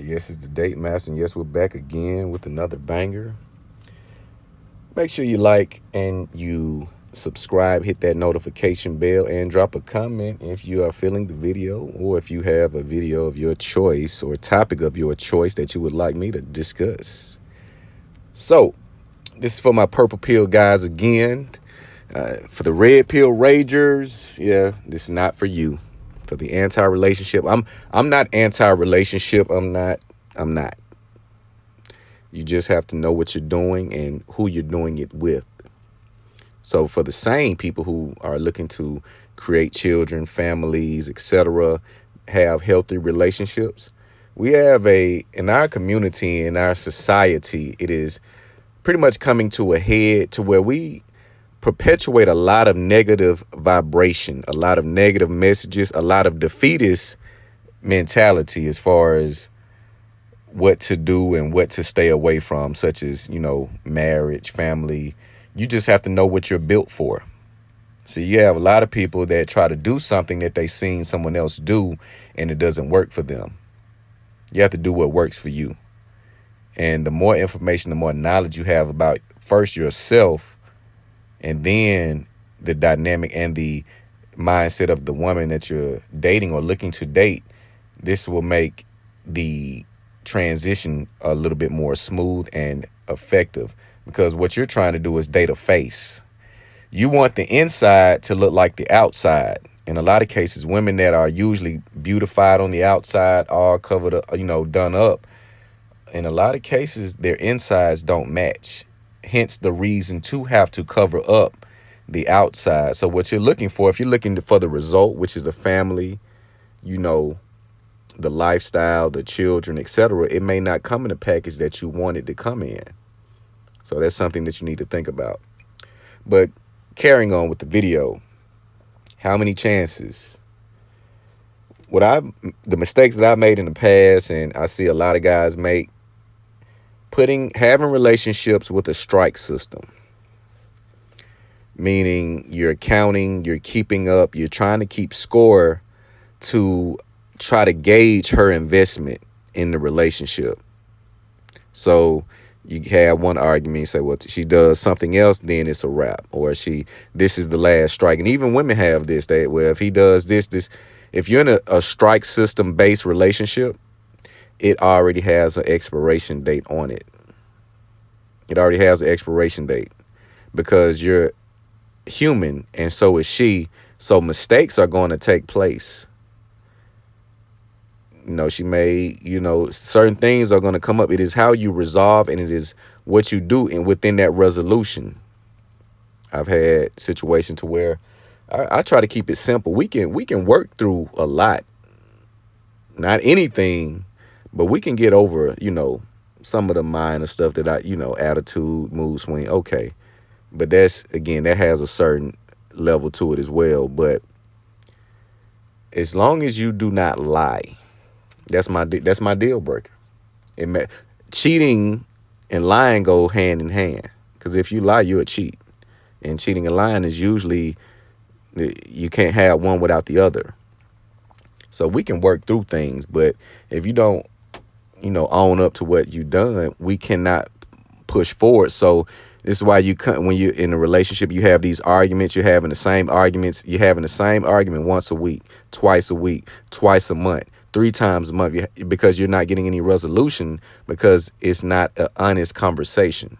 Yes, it's the Date Master, and yes, we're back again with another banger. Make sure you like and you subscribe, hit that notification bell, and drop a comment if you are feeling the video or if you have a video of your choice or topic of your choice that you would like me to discuss. So, this is for my purple pill guys again. For the red pill ragers, yeah, this is not for you. For the anti-relationship, I'm not anti-relationship. I'm not. You just have to know what you're doing and who you're doing it with. So for the same people who are looking to create children, families, etc., have healthy relationships, we have in our community, in our society, it is pretty much coming to a head to where we perpetuate a lot of negative vibration, a lot of negative messages, a lot of defeatist mentality as far as what to do and what to stay away from, such as, marriage, family. You just have to know what you're built for. See, you have a lot of people that try to do something that they seen someone else do and it doesn't work for them. You have to do what works for you. And the more information, the more knowledge you have about first yourself, and then the dynamic and the mindset of the woman that you're dating or looking to date, this will make the transition a little bit more smooth and effective, because what you're trying to do is date a face. You want the inside to look like the outside. In a lot of cases, women that are usually beautified on the outside, all covered up, done up, in a lot of cases, their insides don't match. Hence the reason to have to cover up the outside. So what you're looking for, if you're looking for the result, which is the family, the lifestyle, the children, etc., it may not come in the package that you want it to come in. So that's something that you need to think about. But carrying on with the video, how many chances? The mistakes that I made in the past, and I see a lot of guys make, having relationships with a strike system, meaning you're counting, you're keeping up, you're trying to keep score to try to gauge her investment in the relationship. So you have one argument, you say, well, she does something else, then it's a wrap, or this is the last strike. And even women have this, if he does this, if you're in a strike system based relationship, it already has an expiration date on it. It already has an expiration date, because you're human and so is she. So mistakes are going to take place. She may, certain things are going to come up. It is how you resolve, and it is what you do and within that resolution. I've had situations to where I try to keep it simple. We can work through a lot. Not anything, but we can get over, some of the minor stuff that attitude, mood swing. Okay. But that has a certain level to it as well. But as long as you do not lie, that's my deal breaker. Cheating and lying go hand in hand, because if you lie, you're a cheat. And cheating and lying is usually, you can't have one without the other. So we can work through things, but if you don't, own up to what you've done, we cannot push forward. So this is why when you're in a relationship, you have these arguments. You're having the same arguments. You're having the same argument once a week, twice a week, twice a month, 3 times a month, because you're not getting any resolution, because it's not an honest conversation.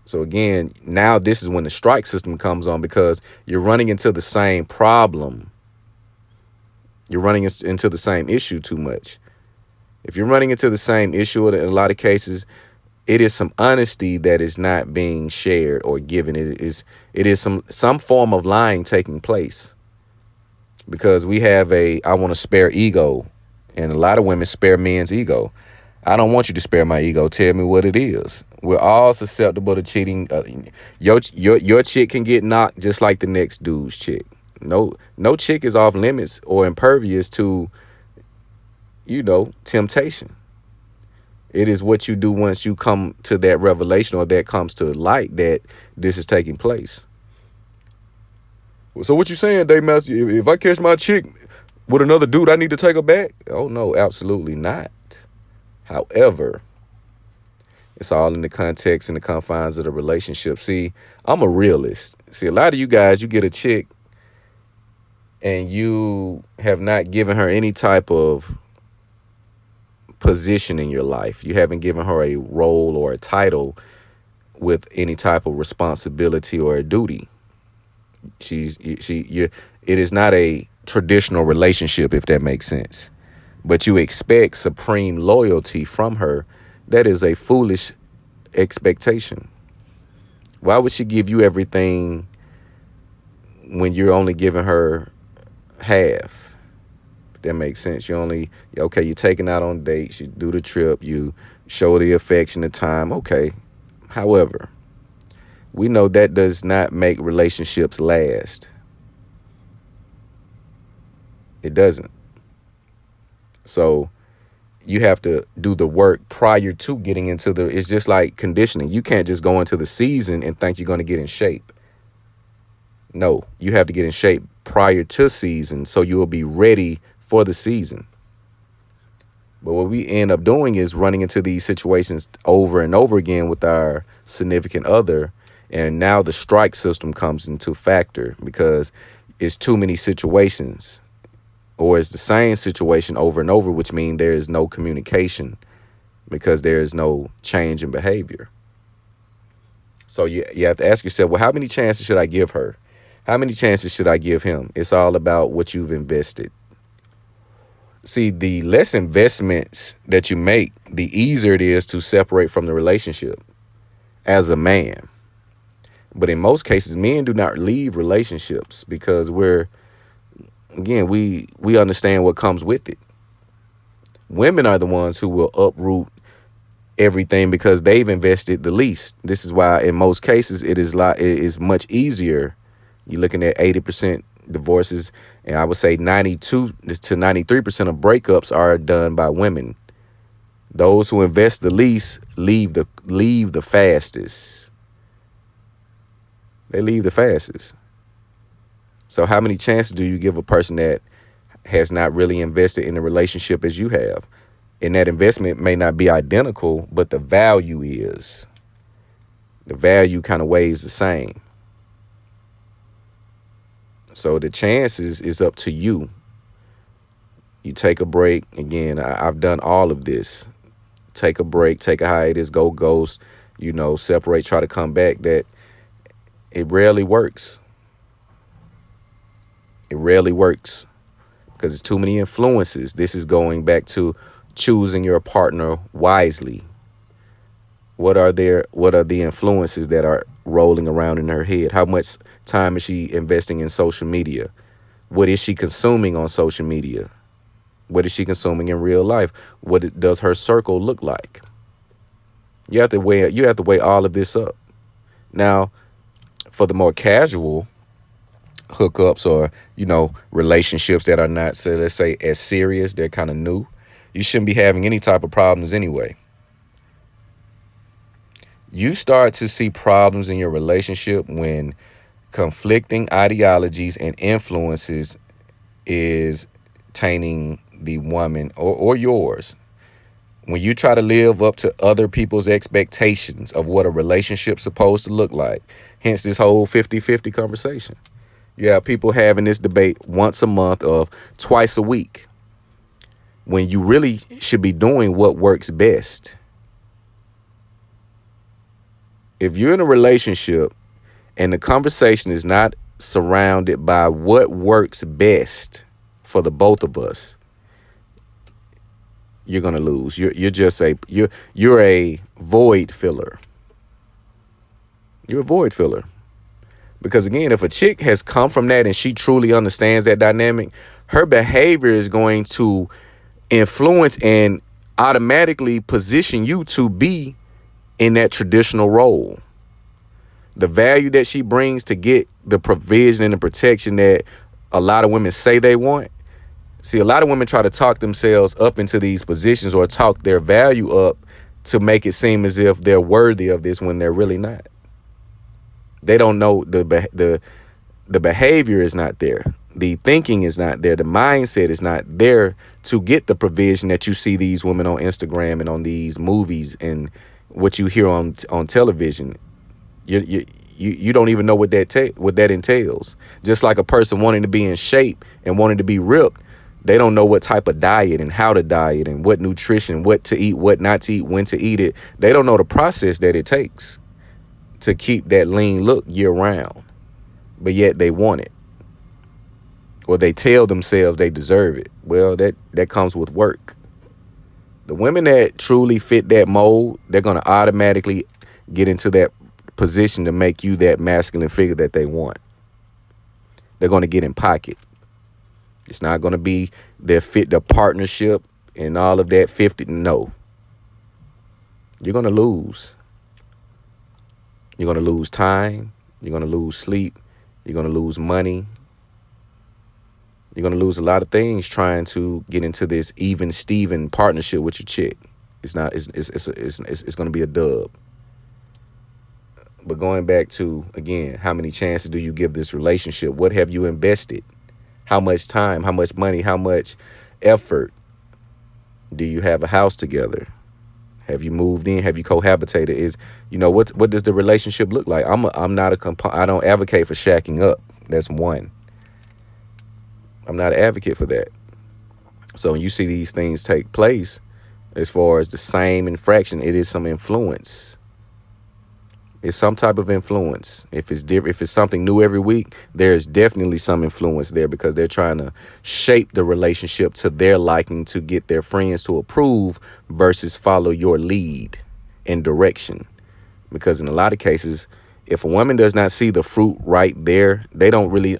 So again, now this is when the strike system comes on, because you're running into the same problem. You're running into the same issue too much. If you're running into the same issue, in a lot of cases, it is some honesty that is not being shared or given. It is some form of lying taking place, because we have I want to spare ego, and a lot of women spare men's ego. I don't want you to spare my ego. Tell me what it is. We're all susceptible to cheating. Your chick can get knocked just like the next dude's chick. No chick is off limits or impervious to, temptation. It is what you do once you come to that revelation, or that comes to light that this is taking place. So what you saying, Dave Master? If I catch my chick With another dude, I need to take her back? Oh, no, absolutely not. However, it's all in the context and the confines of the relationship. See, I'm a realist. See, a lot of you guys, you get a chick and you have not given her any type of position in your life. You haven't given her a role or a title with any type of responsibility or a duty. It is not a traditional relationship, if that makes sense. But you expect supreme loyalty from her. That is a foolish expectation. Why would she give you everything when you're only giving her half? If that makes sense. Okay, you're taking out on dates, you do the trip, you show the affection, the time, okay. However, we know that does not make relationships last. It doesn't. So you have to do the work prior to getting into it's just like conditioning. You can't just go into the season and think you're going to get in shape. No, you have to get in shape prior to season so you will be ready for the season. But what we end up doing is running into these situations over and over again with our significant other. And now the strike system comes into factor because it's too many situations, or it's the same situation over and over, which means there is no communication because there is no change in behavior. So you have to ask yourself, well, how many chances should I give her? How many chances should I give him? It's all about what you've invested. See, the less investments that you make, the easier it is to separate from the relationship as a man. But in most cases, men do not leave relationships because we understand what comes with it. Women are the ones who will uproot everything because they've invested the least. This is why in most cases it is much easier. You're looking at 80% divorces, and I would say 92 to 93% of breakups are done by women. Those who invest the least leave the fastest. They leave the fastest. So how many chances do you give a person that has not really invested in a relationship as you have? And that investment may not be identical, but the value is. The value kind of weighs the same. So the chances is up to you. You take a break. Again, I've done all of this. Take a break, take a hiatus, go ghost, separate, try to come back. That it rarely works. It rarely works because it's too many influences. This is going back to choosing your partner wisely. What are the influences that are rolling around in her head? How much time is she investing in social media? What is she consuming on social media? What is she consuming in real life? What does her circle look like? You have to weigh all of this up. Now, for the more casual hookups or, relationships that are not, so let's say, as serious, they're kind of new, you shouldn't be having any type of problems anyway. You start to see problems in your relationship when conflicting ideologies and influences is tainting the woman or yours. When you try to live up to other people's expectations of what a relationship's supposed to look like, hence this whole 50-50 conversation. You have people having this debate once a month or twice a week when you really should be doing what works best. If you're in a relationship and the conversation is not surrounded by what works best for the both of us, you're gonna lose. You're a void filler. You're a void filler. Because again, if a chick has come from that and she truly understands that dynamic, her behavior is going to influence and automatically position you to be in that traditional role. The value that she brings to get the provision and the protection that a lot of women say they want. See, a lot of women try to talk themselves up into these positions or talk their value up to make it seem as if they're worthy of this when they're really not. They don't know the behavior is not there. The thinking is not there. The mindset is not there to get the provision that you see these women on Instagram and on these movies and what you hear on television. You don't even know what that entails. Just like a person wanting to be in shape and wanting to be ripped, they don't know what type of diet and how to diet and what nutrition, what to eat, what not to eat, when to eat it. They don't know the process that it takes to keep that lean look year round, but yet they want it, or they tell themselves they deserve it. Well, that comes with work. The women that truly fit that mold, they're going to automatically get into that position to make you that masculine figure that they want. They're going to get in pocket. It's not going to be their partnership and all of that 50. No. You're going to lose. You're going to lose time. You're going to lose sleep. You're going to lose money. You're going to lose a lot of things trying to get into this even Steven partnership with your chick. It's going to be a dub. But going back to, again, how many chances do you give this relationship? What have you invested? How much time, how much money, how much effort? Do you have a house together? Have you moved in? Have you cohabitated? What does the relationship look like? I don't advocate for shacking up. That's one. I'm not an advocate for that. So when you see these things take place, as far as the same infraction, it is some influence. It's some type of influence. If it's different, if it's something new every week, there's definitely some influence there, because they're trying to shape the relationship to their liking to get their friends to approve versus follow your lead and direction. Because in a lot of cases, if a woman does not see the fruit right there, they don't really.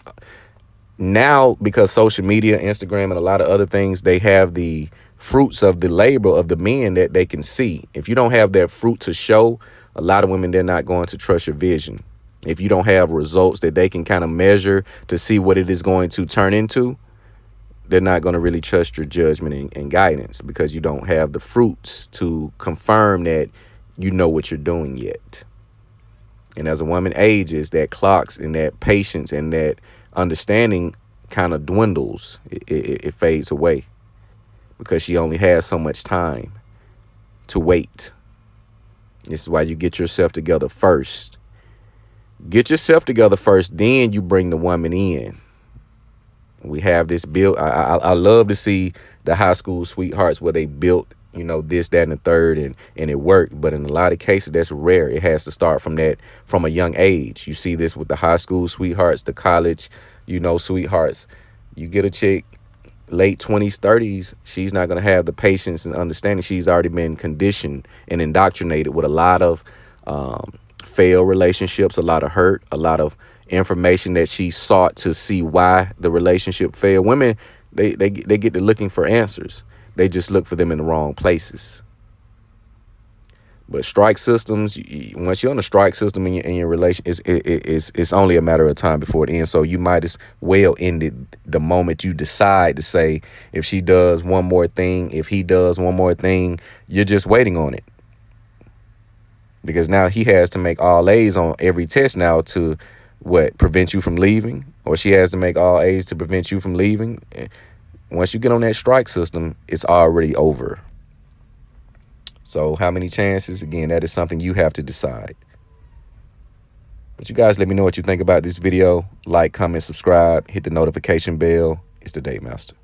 Now, because social media, Instagram, and a lot of other things, they have the fruits of the labor of the men that they can see. If you don't have that fruit to show, a lot of women, they're not going to trust your vision. If you don't have results that they can kind of measure to see what it is going to turn into, they're not going to really trust your judgment and guidance, because you don't have the fruits to confirm that you know what you're doing yet. And as a woman ages, that clocks and that patience and that understanding kind of dwindles. It fades away, because she only has so much time to wait. This is why you get yourself together first. Get yourself together first, then you bring the woman in. We have this built. I love to see the high school sweethearts where they built, this, that, and the third, and it worked. But in a lot of cases, that's rare. It has to start from a young age. You see this with the high school sweethearts, the college, sweethearts. You get a chick, late 20s, 30s, she's not going to have the patience and understanding. She's already been conditioned and indoctrinated with a lot of failed relationships, a lot of hurt, a lot of information that she sought to see why the relationship failed. Women, they get to looking for answers. They just look for them in the wrong places. But strike systems, once you're on a strike system in your relation, it's only a matter of time before it ends. So you might as well end it the moment you decide to say, if she does one more thing, if he does one more thing, you're just waiting on it. Because now he has to make all A's on every test now to prevent you from leaving, or she has to make all A's to prevent you from leaving. Once you get on that strike system, it's already over. So how many chances? Again, that is something you have to decide. But you guys let me know what you think about this video. Like, comment, subscribe, hit the notification bell. It's the Date Master.